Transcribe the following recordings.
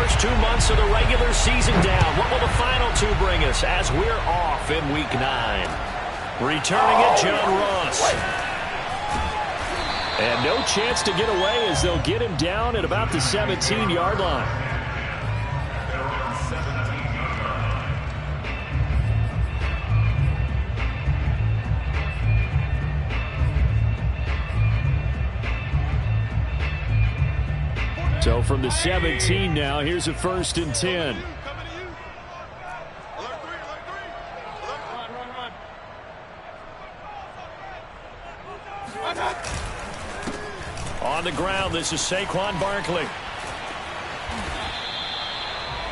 first 2 months of the regular season down. What will the final two bring us as we're off in Week 9? Returning it, John Ross. And no chance to get away as they'll get him down at about the 17-yard line. So from the 17 now, here's a 1st and 10. On the ground, this is Saquon Barkley.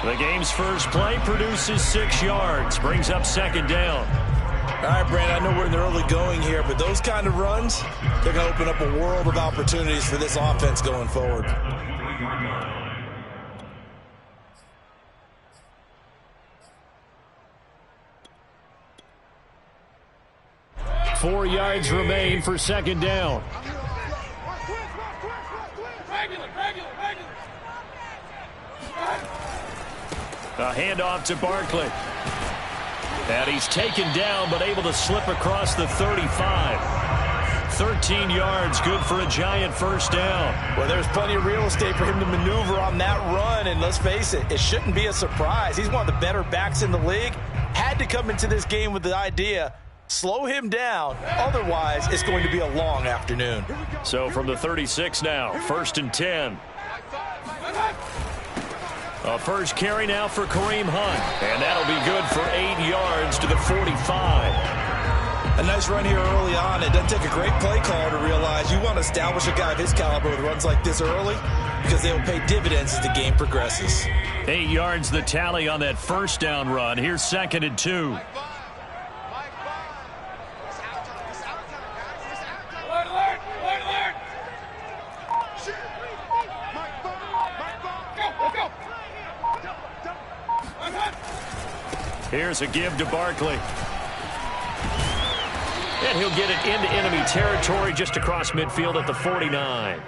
The game's first play produces 6 yards, brings up 2nd down. All right, Brandon, I know we're in the early going here, but those kind of runs, they're going to open up a world of opportunities for this offense going forward. 4 yards remain for 2nd down. A handoff to Barkley. And he's taken down, but able to slip across the 35. 13 yards, good for a giant 1st down. Well, there's plenty of real estate for him to maneuver on that run, and let's face it, it shouldn't be a surprise. He's one of the better backs in the league. Had to come into this game with the idea, slow him down, otherwise it's going to be a long afternoon. So from the 36 now, 1st and 10. A first carry now for Kareem Hunt, and that'll be good for 8 yards to the 45. A nice run here early on. It doesn't take a great play caller to realize you want to establish a guy of his caliber with runs like this early because they will pay dividends as the game progresses. 8 yards the tally on that 1st down run. Here's 2nd and 2. Here's a give to Barkley. And he'll get it into enemy territory just across midfield at the 49.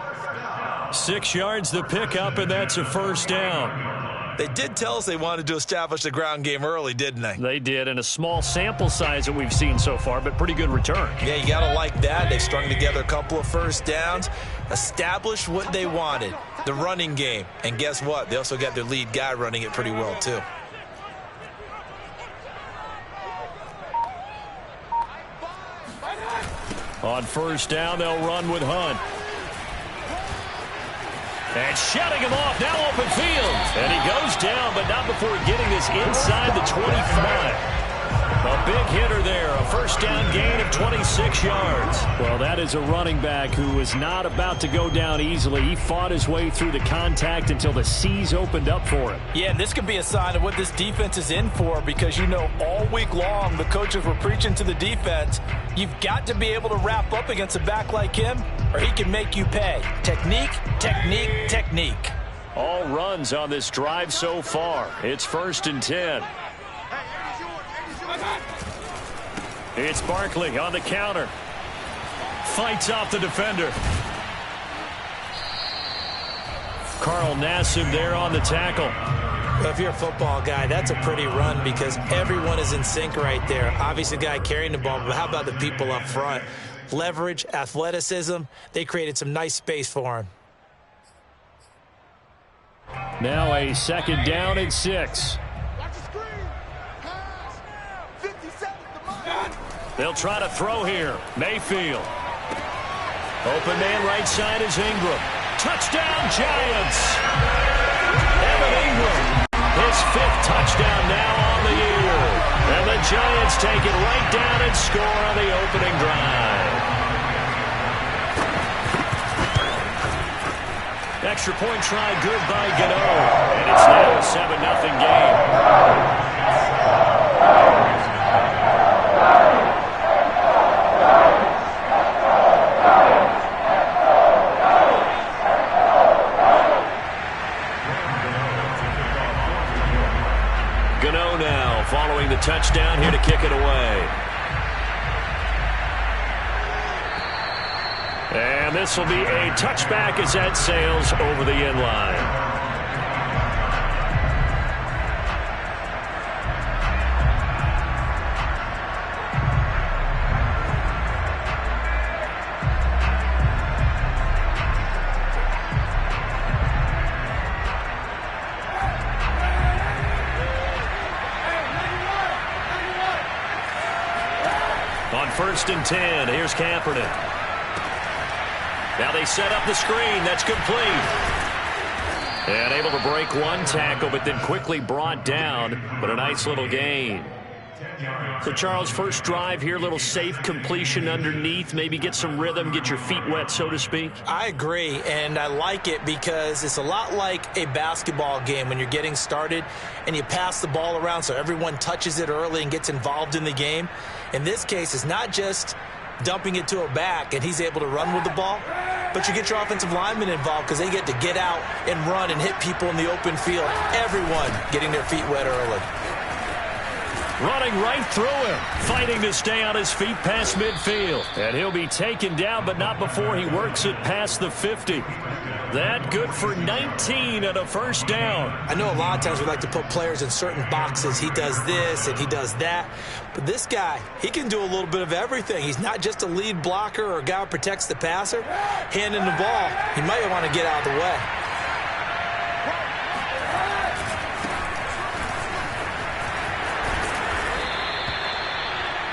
6 yards the pickup, and that's a 1st down. They did tell us they wanted to establish the ground game early, didn't they? They did, and a small sample size that we've seen so far, but pretty good return. Yeah, you got to like that. They've strung together a couple of 1st downs, established what they wanted, the running game. And guess what? They also got their lead guy running it pretty well, too. On 1st down, they'll run with Hunt. And shutting him off, now open field. And he goes down, but not before getting this inside the 25. A big hitter there, a 1st down gain of 26 yards. Well, that is a running back who was not about to go down easily. He fought his way through the contact until the seas opened up for him. Yeah, and this could be a sign of what this defense is in for because, you know, all week long the coaches were preaching to the defense, you've got to be able to wrap up against a back like him or he can make you pay. Technique, technique, technique. All runs on this drive so far. It's 1st and 10. It's Barkley on the counter. Fights off the defender. Carl Nassib there on the tackle. Well, if you're a football guy, that's a pretty run because everyone is in sync right there. Obviously, the guy carrying the ball, but how about the people up front? Leverage, athleticism, they created some nice space for him. Now a 2nd down and 6. They'll try to throw here. Mayfield. Open man right side is Ingram. Touchdown, Giants. Evan Ingram. His 5th touchdown now on the year. And the Giants take it right down and score on the opening drive. Extra point try good by Gano. And it's now a 7-0 game. Gano now following the touchdown here to kick it away. And this will be a touchback as that sails over the end line. 1st and 10. Here's Kaepernick. Now they set up the screen. That's complete. And able to break one tackle, but then quickly brought down. But a nice little gain. So, Charles, first drive here, little safe completion underneath. Maybe get some rhythm, get your feet wet, so to speak. I agree, and I like it because it's a lot like a basketball game when you're getting started and you pass the ball around so everyone touches it early and gets involved in the game. In this case, it's not just dumping it to a back and he's able to run with the ball, but you get your offensive linemen involved because they get to get out and run and hit people in the open field. Everyone getting their feet wet early. Running right through him, fighting to stay on his feet past midfield. And he'll be taken down, but not before he works it past the 50. That good for 19 and a first down. I know a lot of times we like to put players in certain boxes. He does this and he does that. But this guy, he can do a little bit of everything. He's not just a lead blocker or a guy who protects the passer. Handing the ball, he might want to get out of the way.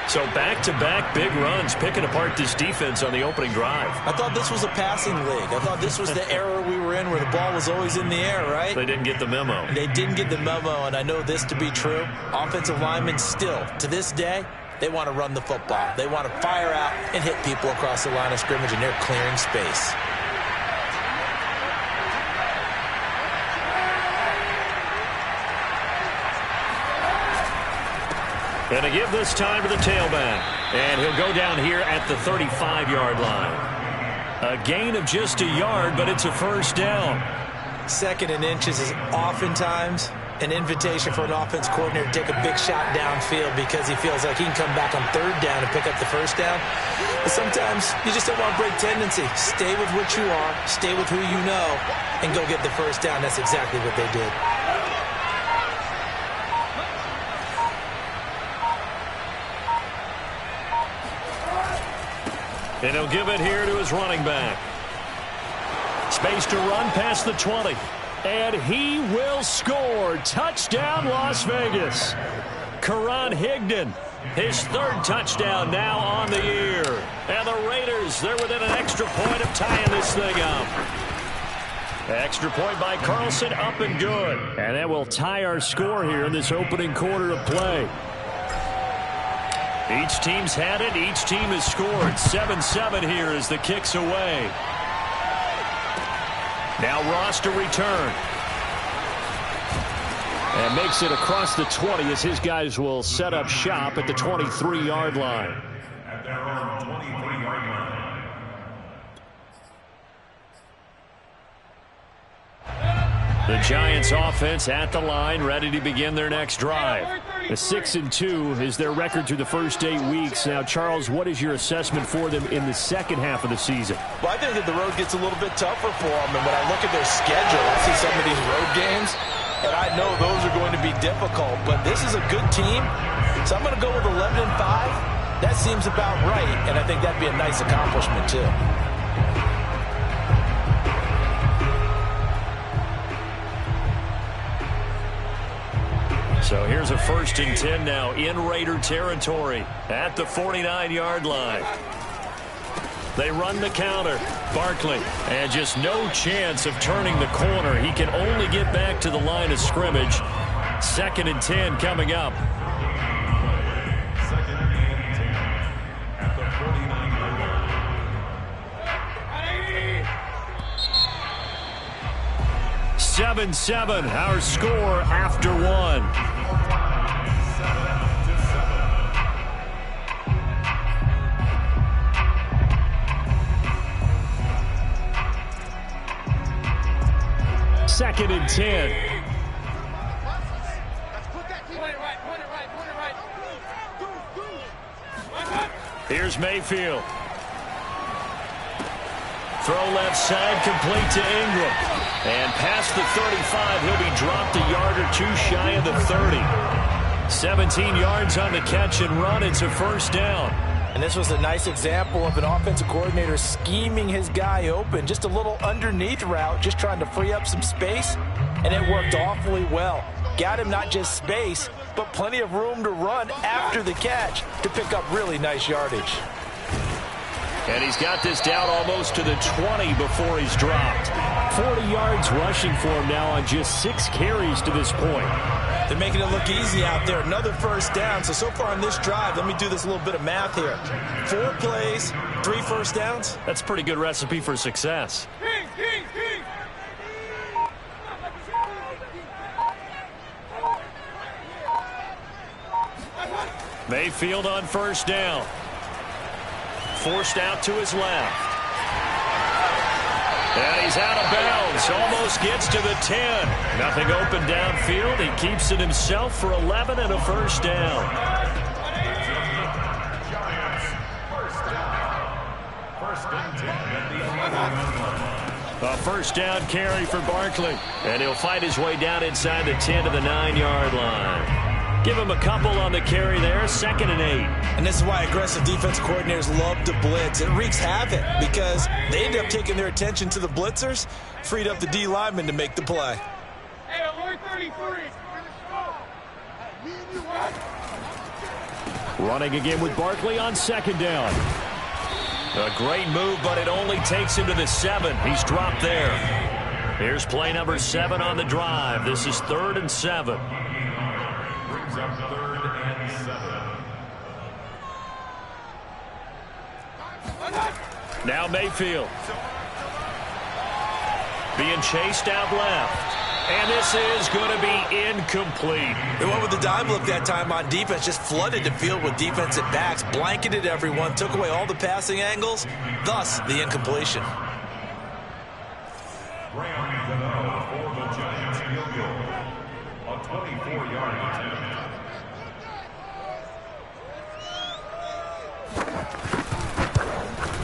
So back-to-back big runs, picking apart this defense on the opening drive. I thought this was a passing league. I thought this was the era we were in where the ball was always in the air, right? They didn't get the memo. They didn't get the memo, and I know this to be true. Offensive linemen still, to this day, they want to run the football. They want to fire out and hit people across the line of scrimmage, and they're clearing space. And to give this time to the tailback. And he'll go down here at the 35-yard line. A gain of just a yard, but it's a first down. 2nd and inches is oftentimes an invitation for an offense coordinator to take a big shot downfield because he feels like he can come back on 3rd down and pick up the first down. But sometimes you just don't want to break tendency. Stay with what you are, stay with who you know, and go get the first down. That's exactly what they did. And he'll give it here to his running back. Space to run past the 20. And he will score. Touchdown, Las Vegas. Karan Higdon, his 3rd touchdown now on the year. And the Raiders, they're within an extra point of tying this thing up. Extra point by Carlson, up and good. And that will tie our score here in this opening quarter of play. Each team's had it. Each team has scored. 7-7 here as the kick's away. Now Ross to return. And makes it across the 20 as his guys will set up shop at the 23-yard line. At their own 23-yard line. The Giants offense at the line, ready to begin their next drive. A 6-2 is their record through the first 8 weeks. Now, Charles, what is your assessment for them in the second half of the season? Well, I think that the road gets a little bit tougher for them. And when I look at their schedule, I see some of these road games, and I know those are going to be difficult. But this is a good team, so I'm going to go with 11-5. That seems about right, and I think that'd be a nice accomplishment, too. So here's a 1st and 10 now in Raider territory at the 49-yard line. They run the counter. Barkley, and just no chance of turning the corner. He can only get back to the line of scrimmage. 2nd and 10 coming up. 2nd and 10 at the 49-yard line. 7-7, our score after 1. 2nd and 10. Here's Mayfield. Throw left side, complete to Ingram. And past the 35, he'll be dropped a yard or 2 shy of the 30. 17 yards on the catch and run. It's a first down. And this was a nice example of an offensive coordinator scheming his guy open. Just a little underneath route, just trying to free up some space, and it worked awfully well. Got him not just space, but plenty of room to run after the catch to pick up really nice yardage. And he's got this down almost to the 20 before he's dropped. 40 yards rushing for him now on just 6 carries to this point. They're making it look easy out there. Another first down. So far on this drive, let me do this little bit of math here. 4 plays, 3 first downs. That's a pretty good recipe for success. Mayfield on first down. Forced out to his left. And he's out of bounds. Almost gets to the 10. Nothing open downfield. He keeps it himself for 11 and a first down. A first down carry for Barkley. And he'll fight his way down inside the 10 to the 9-yard line. Give him a couple on the carry there, 2nd and 8. And this is why aggressive defense coordinators love to blitz. It wreaks havoc because they end up taking their attention to the blitzers, freed up the D lineman to make the play. Hey, alert 33. Running again with Barkley on 2nd down. A great move, but it only takes him to the 7. He's dropped there. Here's play number 7 on the drive. This is 3rd and 7. Brings up 3rd and 7. Now Mayfield. Being chased out left. And this is going to be incomplete. They went with the dime look that time on defense, just flooded the field with defensive backs, blanketed everyone, took away all the passing angles, thus the incompletion. Graham Gano for the Giants field goal. A 24-yard attempt.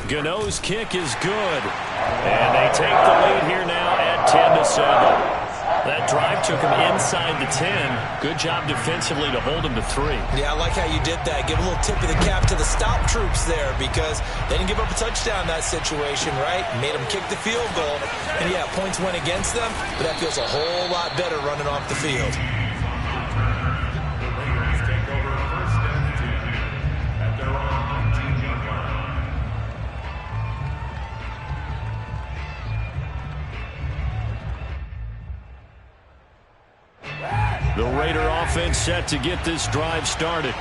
Gano's kick is good. And they take the lead here now at 10-7. That drive took him inside the 10. Good job defensively to hold him to 3. Yeah, I like how you did that. Give a little tip of the cap to the stop troops there because they didn't give up a touchdown in that situation, right? Made them kick the field goal. And, yeah, points went against them, but that feels a whole lot better running off the field. The Raiders take over 1st and 10 at their own 19-yard line. The Raider offense set to get this drive started.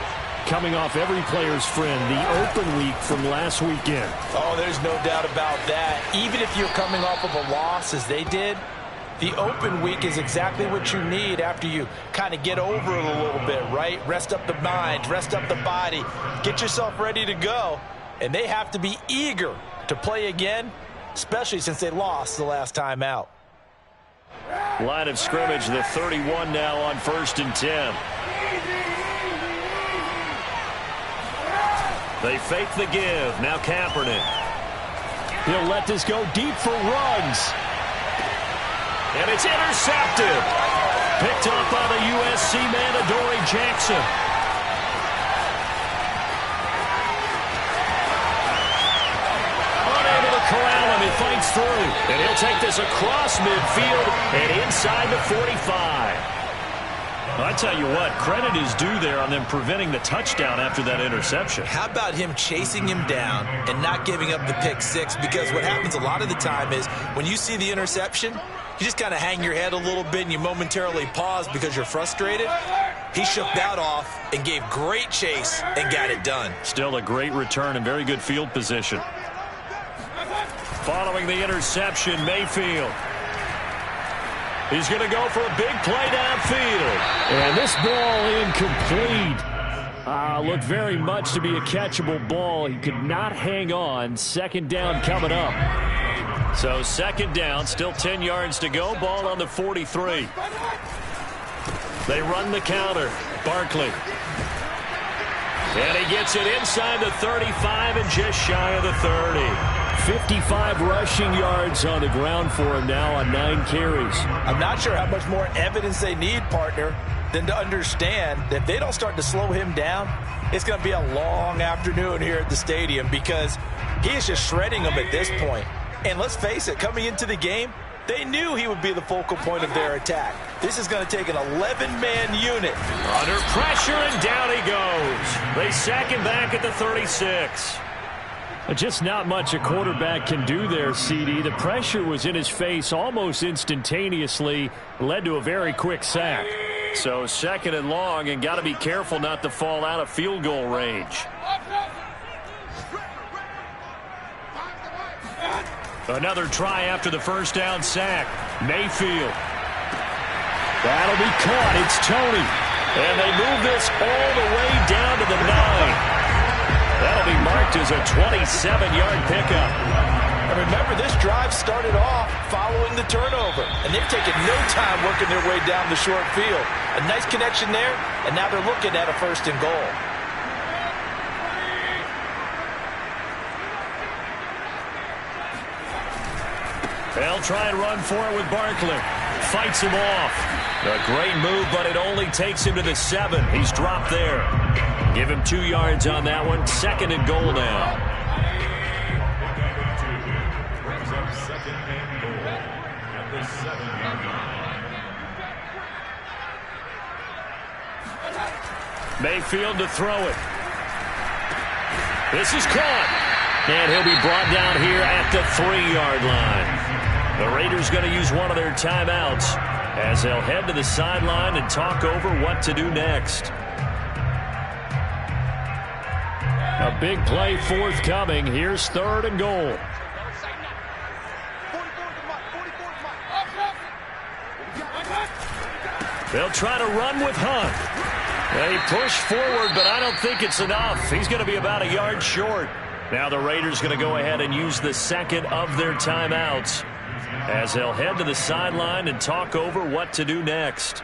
Coming off every player's friend, the open week from last weekend. Oh, there's no doubt about that. Even if you're coming off of a loss as they did, the open week is exactly what you need after you kind of get over it a little bit, right? Rest up the mind, rest up the body, get yourself ready to go. And they have to be eager to play again, especially since they lost the last time out. Line of scrimmage, the 31 now on 1st and 10. They fake the give. Now Kaepernick. He'll let this go deep for Ruggs. And it's intercepted. Picked up by the USC man, Adoree Jackson. Unable to corral him. He fights through. And he'll take this across midfield and inside the 45. I tell you what, credit is due there on them preventing the touchdown after that interception. How about him chasing him down and not giving up the pick 6? Because what happens a lot of the time is when you see the interception, you just kind of hang your head a little bit and you momentarily pause because you're frustrated. He shook that off and gave great chase and got it done. Still a great return and very good field position. Following the interception, Mayfield. He's going to go for a big play downfield. And this ball incomplete. Looked very much to be a catchable ball. He could not hang on. 2nd down coming up. So 2nd down, still 10 yards to go. Ball on the 43. They run the counter. Barkley. And he gets it inside the 35 and just shy of the 30. 55 rushing yards on the ground for him now on 9 carries. I'm not sure how much more evidence they need, partner, than to understand that if they don't start to slow him down, it's going to be a long afternoon here at the stadium because he is just shredding them at this point. And let's face it, coming into the game, They knew he would be the focal point of their attack. This is going to take an 11-man unit. Under pressure, and down he goes. They sack him back at the 36. Just not much a quarterback can do there, CD. The pressure was in his face almost instantaneously, led to a very quick sack. So 2nd and long, and got to be careful not to fall out of field goal range. Another try after the first down sack. Mayfield. That'll be caught. It's Tony. And they move this all the way down to the 9. That'll be marked as a 27-yard pickup. And remember, this drive started off following the turnover, and they've taken no time working their way down the short field. A nice connection there, and now they're looking at a 1st and goal. They'll try and run for it with Barkley. Fights him off. A great move, but it only takes him to the 7. He's dropped there. Give him 2 yards on that one. 2nd and goal now. Brings up 2nd and goal at the 7-yard line. Mayfield to throw it. This is caught. And he'll be brought down here at the 3-yard line. The Raiders going to use one of their timeouts as they'll head to the sideline and talk over what to do next. A big play forthcoming. Here's 3rd and goal. They'll try to run with Hunt. They push forward, but I don't think it's enough. He's going to be about a yard short. Now the Raiders going to go ahead and use the 2nd of their timeouts as they'll head to the sideline and talk over what to do next.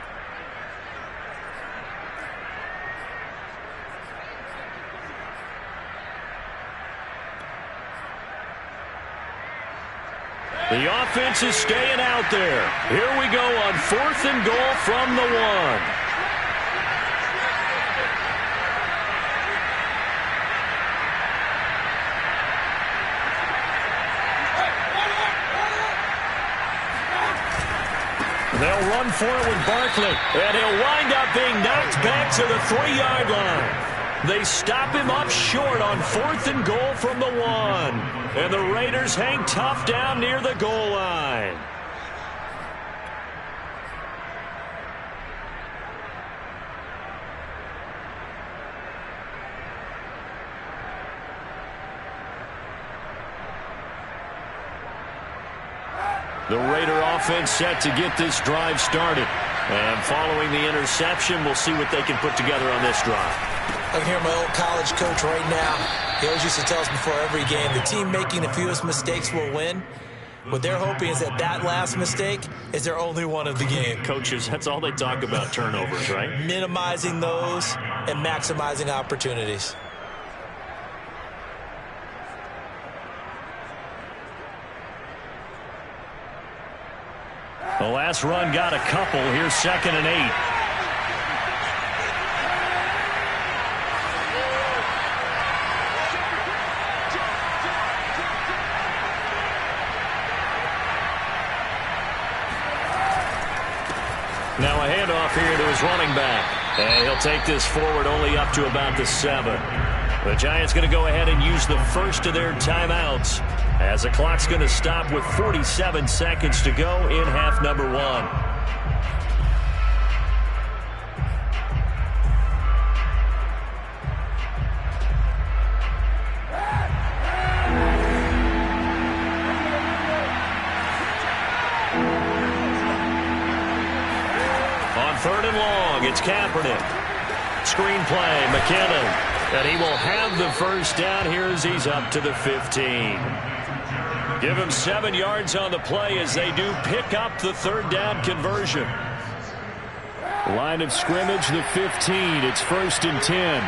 The offense is staying out there. Here we go on 4th and goal from the 1. They'll run for it with Barkley, and he'll wind up being knocked back to the 3-yard line. They stop him up short on 4th and goal from the 1. And the Raiders hang tough down near the goal line. The Raider offense set to get this drive started. And following the interception, we'll see what they can put together on this drive. I can hear my old college coach right now. He always used to tell us before every game, the team making the fewest mistakes will win. What they're hoping is that that last mistake is their only one of the game. Coaches, that's all they talk about, turnovers, right? Minimizing those and maximizing opportunities. The last run got a couple. Here's 2nd and 8. Now a handoff here to his running back. And he'll take this forward only up to about the 7. The Giants going to go ahead and use the first of their timeouts as the clock's going to stop with 47 seconds to go in half number 1. On 3rd and long, it's Kaepernick. Screen play, McKinnon. And he will have the first down here as he's up to the 15. Give him 7 yards on the play as they do pick up the 3rd down conversion. Line of scrimmage, the 15. It's 1st and 10.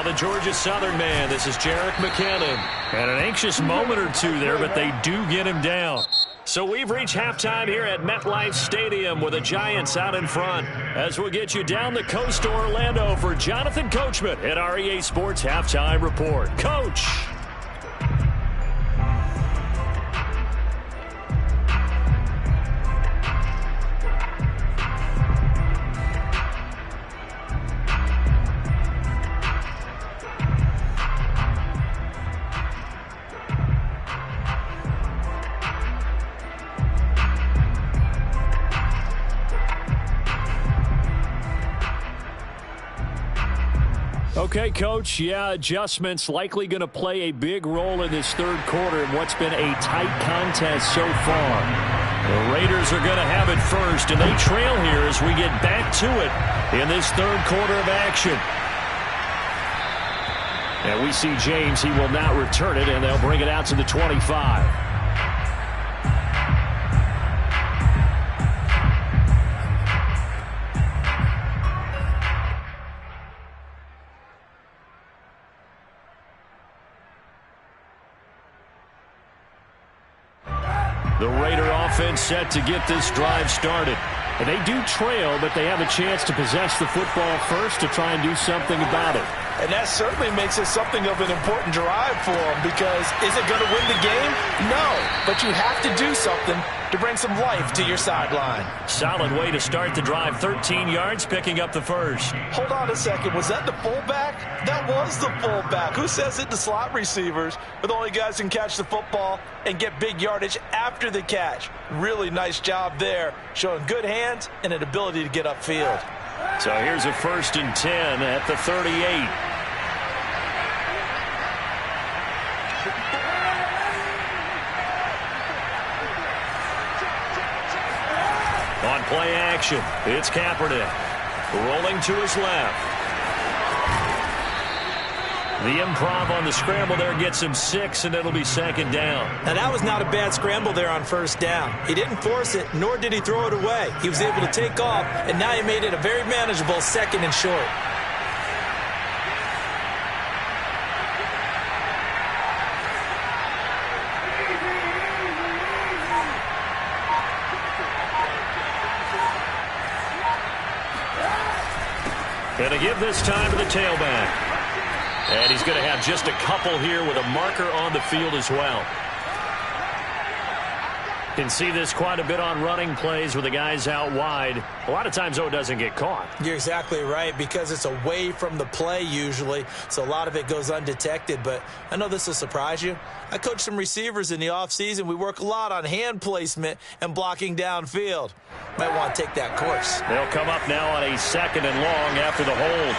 the Georgia Southern man. This is Jerick McKinnon. And an anxious moment or two there, but they do get him down. So we've reached halftime here at MetLife Stadium with the Giants out in front. As we'll get you down the coast to Orlando for Jonathan Coachman at our EA Sports Halftime Report. Coach! Okay, Coach, yeah, adjustments likely going to play a big role in this third quarter in what's been a tight contest so far. The Raiders are going to have it first, and they trail here as we get back to it in this third quarter of action. And we see James, he will not return it, and they'll bring it out to the 25. The Raider offense set to get this drive started. And they do trail, but they have a chance to possess the football first to try and do something about it. And that certainly makes it something of an important drive for them, because is it going to win the game? No, but you have to do something to bring some life to your sideline. Solid way to start the drive. 13 yards, picking up the first. Hold on a second. Was that the fullback? That was the fullback. Who says it to slot receivers? But the only guys who can catch the football and get big yardage after the catch. Really nice job there, showing good hands and an ability to get upfield. So here's a 1st and 10 at the 38. On play action, it's Kaepernick. Rolling to his left. The improv on the scramble there gets him 6, and it'll be 2nd down. Now, that was not a bad scramble there on 1st down. He didn't force it, nor did he throw it away. He was able to take off, and now he made it a very manageable 2nd and short. Going to give this time to the tailback. And he's going to have just a couple here with a marker on the field as well. Can see this quite a bit on running plays with the guys out wide. A lot of times, though, it doesn't get caught. You're exactly right, because it's away from the play usually, so a lot of it goes undetected. But I know this will surprise you. I coach some receivers in the offseason. We work a lot on hand placement and blocking downfield. Might want to take that course. They'll come up now on a 2nd and long after the hold.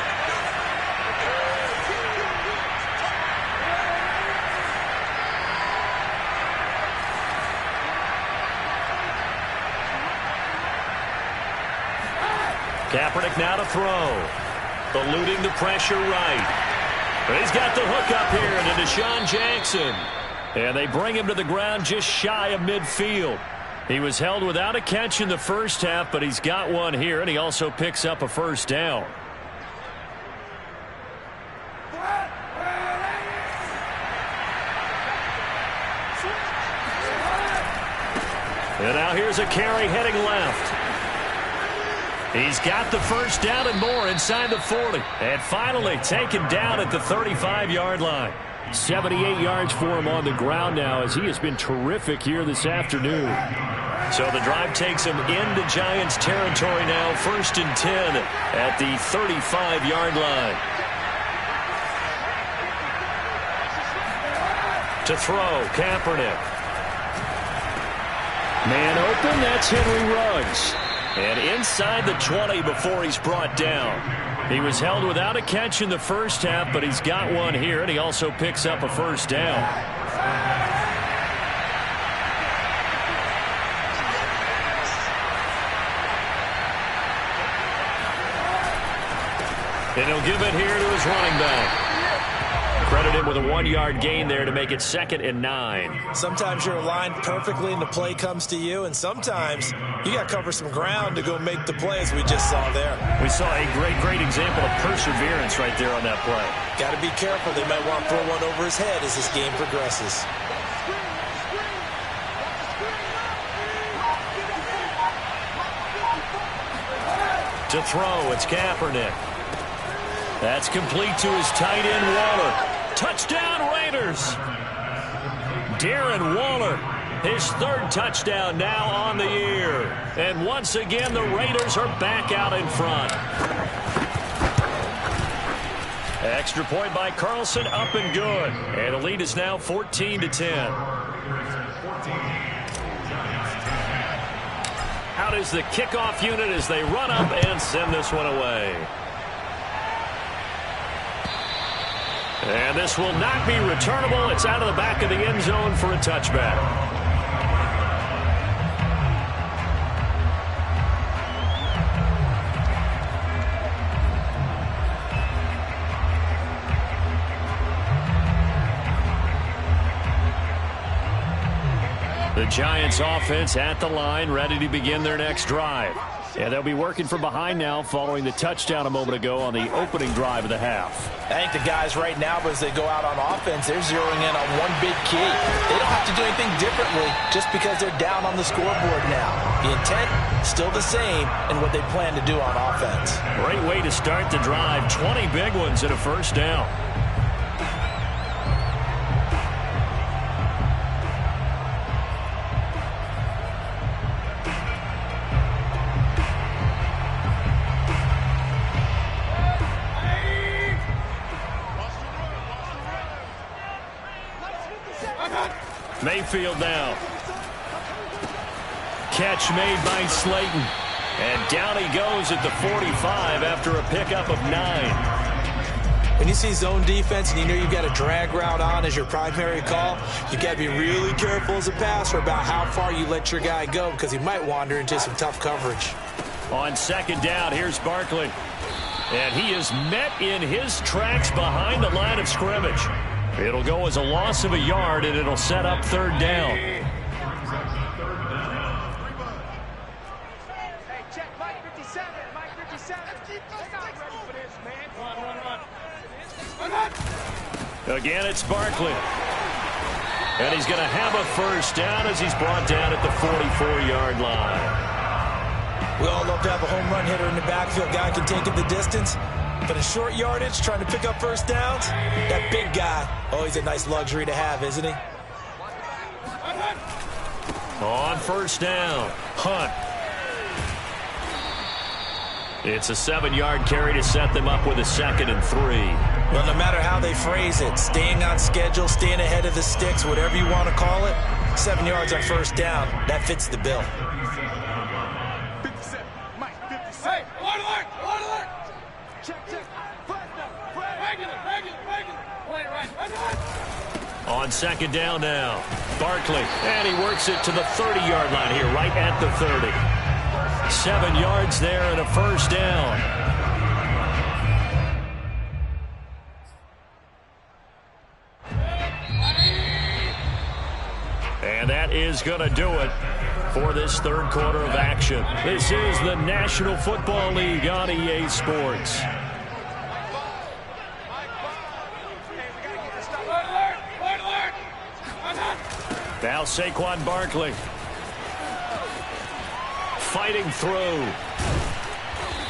Kaepernick now to throw. Eluding the pressure right. But he's got the hook up here to Deshaun Jackson. And they bring him to the ground just shy of midfield. He was held without a catch in the first half, but he's got one here, and he also picks up a 1st down. And now here's a carry heading left. He's got the 1st down and more inside the 40. And finally taken down at the 35-yard line. 78 yards for him on the ground now, as he has been terrific here this afternoon. So the drive takes him into Giants territory now. 1st and 10 at the 35-yard line. To throw, Kaepernick. Man open, that's Henry Ruggs. And inside the 20 before he's brought down. He was held without a catch in the first half, but he's got one here, and he also picks up a 1st down. And he'll give it here to his running back. Credit credited him with a 1-yard gain there to make it 2nd and 9. Sometimes you're aligned perfectly and the play comes to you, and sometimes you got to cover some ground to go make the play, as we just saw there. We saw a great example of perseverance right there on that play. Got to be careful. They might want to throw one over his head as this game progresses. To throw, it's Kaepernick. That's complete to his tight end, Waller. Touchdown, Raiders. Darren Waller, his 3rd touchdown now on the year. And once again, the Raiders are back out in front. Extra point by Carlson, up and good. And the lead is now 14-10. Out is the kickoff unit as they run up and send this one away. And this will not be returnable. It's out of the back of the end zone for a touchback. The Giants offense at the line, ready to begin their next drive. And they'll be working from behind now following the touchdown a moment ago on the opening drive of the half. I think the guys right now, as they go out on offense, they're zeroing in on one big key. They don't have to do anything differently just because they're down on the scoreboard now. The intent, still the same in what they plan to do on offense. Great way to start the drive. 20 big ones and a first down. Mayfield now. Catch made by Slayton. And down he goes at the 45 after a pickup of 9. When you see zone defense and you know you've got a drag route on as your primary call, you've got to be really careful as a passer about how far you let your guy go because he might wander into some tough coverage. On 2nd down, here's Barkley. And he is met in his tracks behind the line of scrimmage. It'll go as a loss of a yard, and it'll set up 3rd down. Hey, check Mike 57. Mike 57. They're not ready for this, man. Run. Again, it's Barkley. And he's going to have a first down as he's brought down at the 44-yard line. We all love to have a home run hitter in the backfield. Guy can take it the distance. But in short yardage, trying to pick up first downs, that big guy, always a nice luxury to have, isn't he? On 1st down, Hunt. It's a 7-yard carry to set them up with a 2nd and 3. Well, no matter how they phrase it, staying on schedule, staying ahead of the sticks, whatever you want to call it, 7 yards on 1st down, that fits the bill. 57. Mike 57. Hey, alert, alert. Check. Regular. Play right. On 2nd down now, Barkley. And he works it to the 30-yard line here, right at the 30. 7 yards there and a first down. And that is going to do it for this 3rd quarter of action. This is the National Football League on EA Sports. Now Saquon Barkley. Fighting through.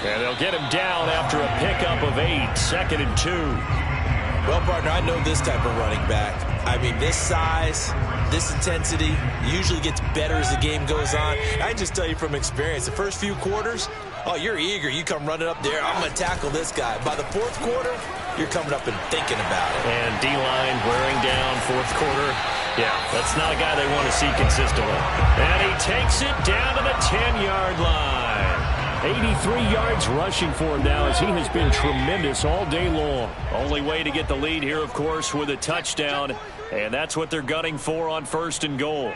And they'll get him down after a pickup of 8. 2nd and 2. Well, partner, I know this type of running back. I mean, this size, this intensity usually gets better as the game goes on. I just tell you from experience, the first few quarters, oh, you're eager. You come running up there. I'm going to tackle this guy. By the 4th quarter, you're coming up and thinking about it. And D-line wearing down 4th quarter. Yeah, that's not a guy they want to see consistently. And he takes it down to the 10-yard line. 83 yards rushing for him now as he has been tremendous all day long. Only way to get the lead here, of course, with a touchdown. And that's what they're gunning for on 1st and goal.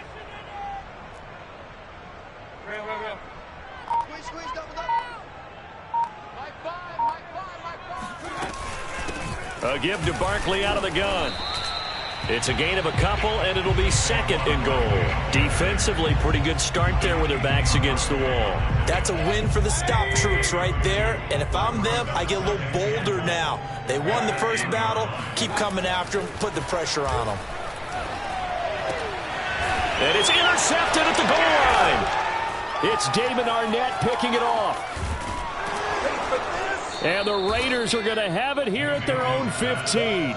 A give to Barkley out of the gun. It's a gain of a couple, and it'll be second and goal. Defensively, pretty good start there with their backs against the wall. That's a win for the stop troops right there. And if I'm them, I get a little bolder now. They won the first battle. Keep coming after them. Put the pressure on them. And it's intercepted at the goal line. It's Damon Arnett picking it off. And the Raiders are going to have it here at their own 15.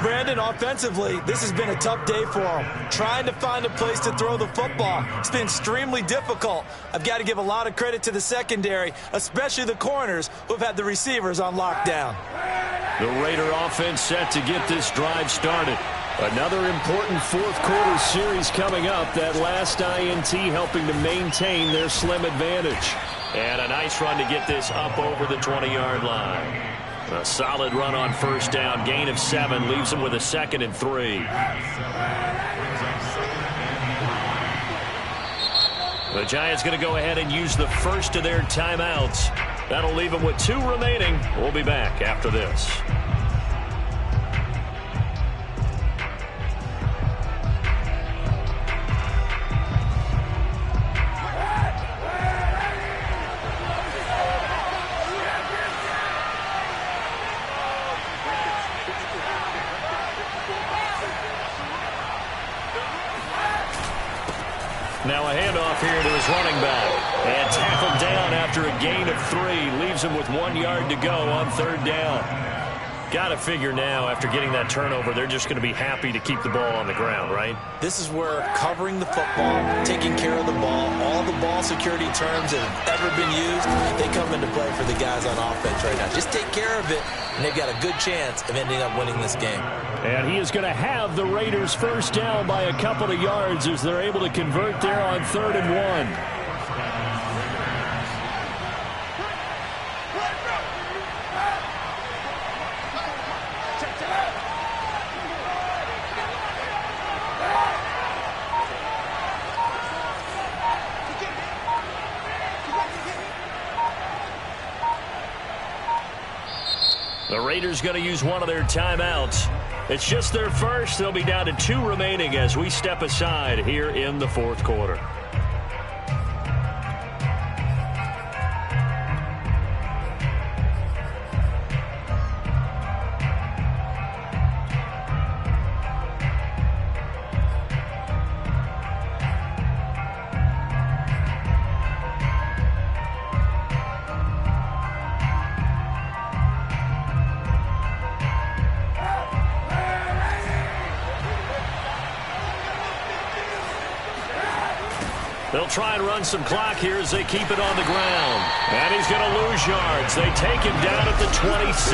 Brandon, offensively, this has been a tough day for them. Trying to find a place to throw the football. It's been extremely difficult. I've got to give a lot of credit to the secondary, especially the corners who have had the receivers on lockdown. The Raider offense set to get this drive started. Another important fourth quarter series coming up. That last INT helping to maintain their slim advantage. And a nice run to get this up over the 20-yard line. A solid run on first down. Gain of 7 leaves them with a 2nd and 3. The Giants going to go ahead and use the first of their timeouts. That'll leave them with 2 remaining. We'll be back after this. Now a handoff here to his running back. And tackled down after a gain of 3. Leaves him with 1 yard to go on third down. Got to figure now, after getting that turnover, they're just going to be happy to keep the ball on the ground, right? This is where covering the football, taking care of the ball, all the ball security terms that have ever been used, they come into play for the guys on offense right now. Just take care of it, and they've got a good chance of ending up winning this game. And he is going to have the Raiders first down by a couple of yards as they're able to convert there on 3rd and 1. The Raiders going to use one of their timeouts. It's just their first. They'll be down to 2 remaining as we step aside here in the fourth quarter. They'll try and run some clock here as they keep it on the ground. And he's going to lose yards. They take him down at the 26.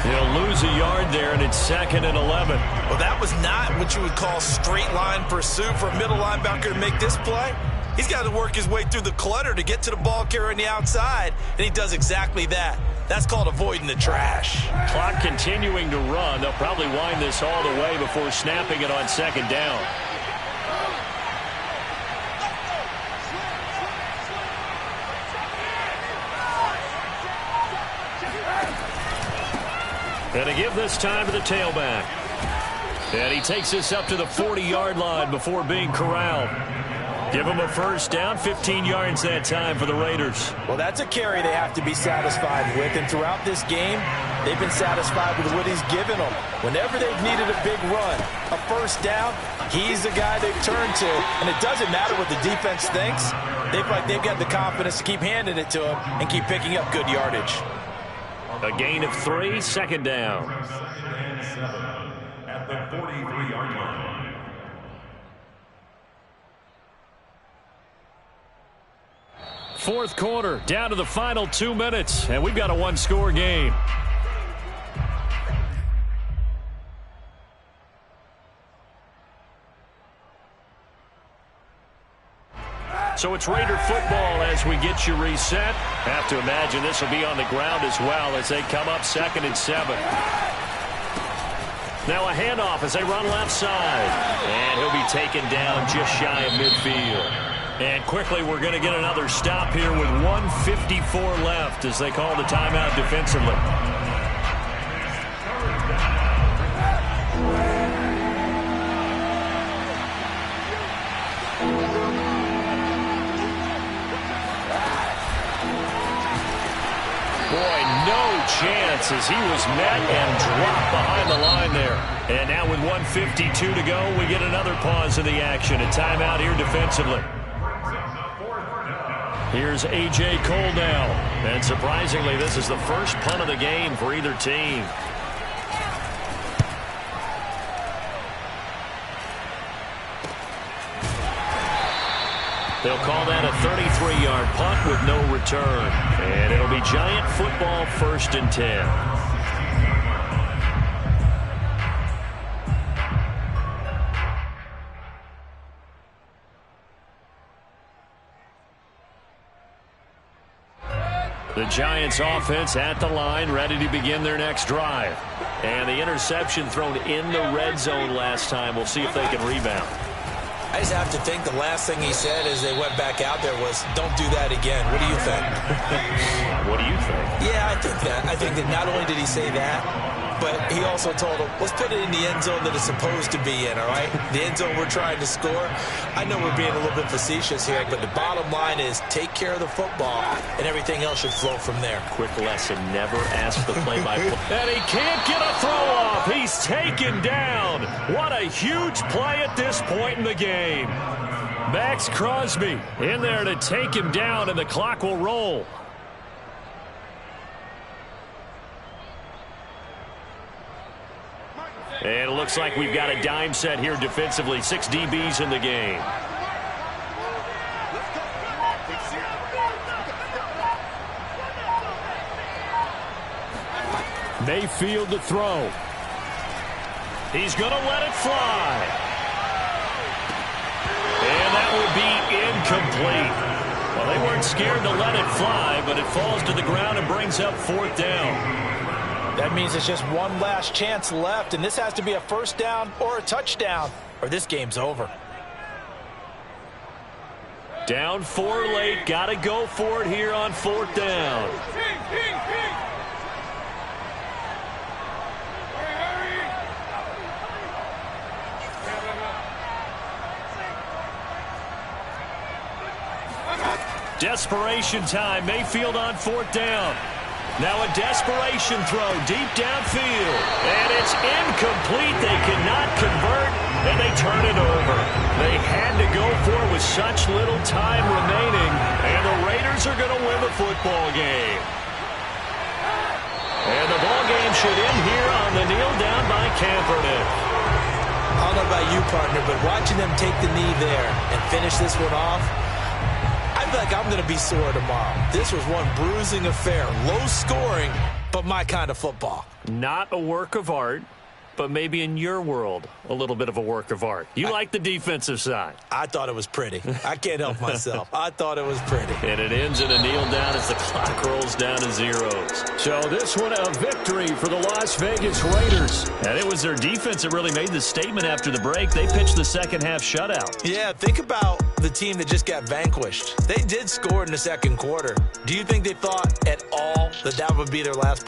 He'll lose a yard there, and it's 2nd and 11. Well, that was not what you would call straight line pursuit for a middle linebacker to make this play. He's got to work his way through the clutter to get to the ball carrier on the outside, and he does exactly that. That's called avoiding the trash. Clock continuing to run. They'll probably wind this all the way before snapping it on 2nd down. And a give this time to the tailback. And he takes this up to the 40-yard line before being corralled. Give him a first down, 15 yards that time for the Raiders. Well, that's a carry they have to be satisfied with. And throughout this game, they've been satisfied with what he's given them. Whenever they've needed a big run, a first down, he's the guy they've turned to. And it doesn't matter what the defense thinks. They've got the confidence to keep handing it to him and keep picking up good yardage. A gain of 3, 2nd down. At the 43-yard line. Fourth quarter, down to the final 2 minutes, and we've got a 1-score game. So it's Raider football as we get you reset. Have to imagine this will be on the ground as well as they come up 2nd and 7. Now a handoff as they run left side. And he'll be taken down just shy of midfield. And quickly we're going to get another stop here with 1:54 left as they call the timeout defensively. defense as he was met and dropped behind the line there. And now with 1:52 to go, we get another pause in the action. A timeout here defensively. Here's A.J. Cole now. And surprisingly, this is the first punt of the game for either team. They'll call that a 33-yard punt with no return. And it'll be Giant football 1st and 10. The Giants offense at the line, ready to begin their next drive. And the interception thrown in the red zone last time. We'll see if they can rebound. I just have to think the last thing he said as they went back out there was, don't do that again. What do you think? What do you think? Yeah, I think that. I think that not only did he say that, but he also told him, let's put it in the end zone that it's supposed to be in, all right? The end zone we're trying to score. I know we're being a little bit facetious here, but the bottom line is take care of the football, and everything else should flow from there. Quick lesson, never ask the play-by-play. And he can't get a throw off. He's taken down. What a huge play at this point in the game. Max Crosby in there to take him down, and the clock will roll. And it looks like we've got a dime set here defensively. 6 DBs in the game. Mayfield to throw. He's going to let it fly. And that will be incomplete. Well, they weren't scared to let it fly, but it falls to the ground and brings up 4th down. That means it's just one last chance left, and this has to be a 1st down or a touchdown, or this game's over. Down 4 late. Got to go for it here on 4th down. Desperation time. Mayfield on 4th down. Now a desperation throw deep downfield. And it's incomplete. They cannot convert, and they turn it over. They had to go for it with such little time remaining, and the Raiders are going to win the football game. And the ball game should end here on the kneel down by Kaepernick. I don't know about you, partner, but watching them take the knee there and finish this one off, I feel like I'm going to be sore tomorrow. This was one bruising affair. Low scoring, but my kind of football. Not a work of art, but maybe in your world, a little bit of a work of art. You like the defensive side. I thought it was pretty. I can't help myself. I thought it was pretty. And it ends in a kneel down as the clock rolls down to zeros. So this one a victory for the Las Vegas Raiders. And it was their defense that really made the statement after the break. They pitched the second half shutout. Yeah, think about the team that just got vanquished. They did score in the second quarter. Do you think they thought at all that that would be their last point?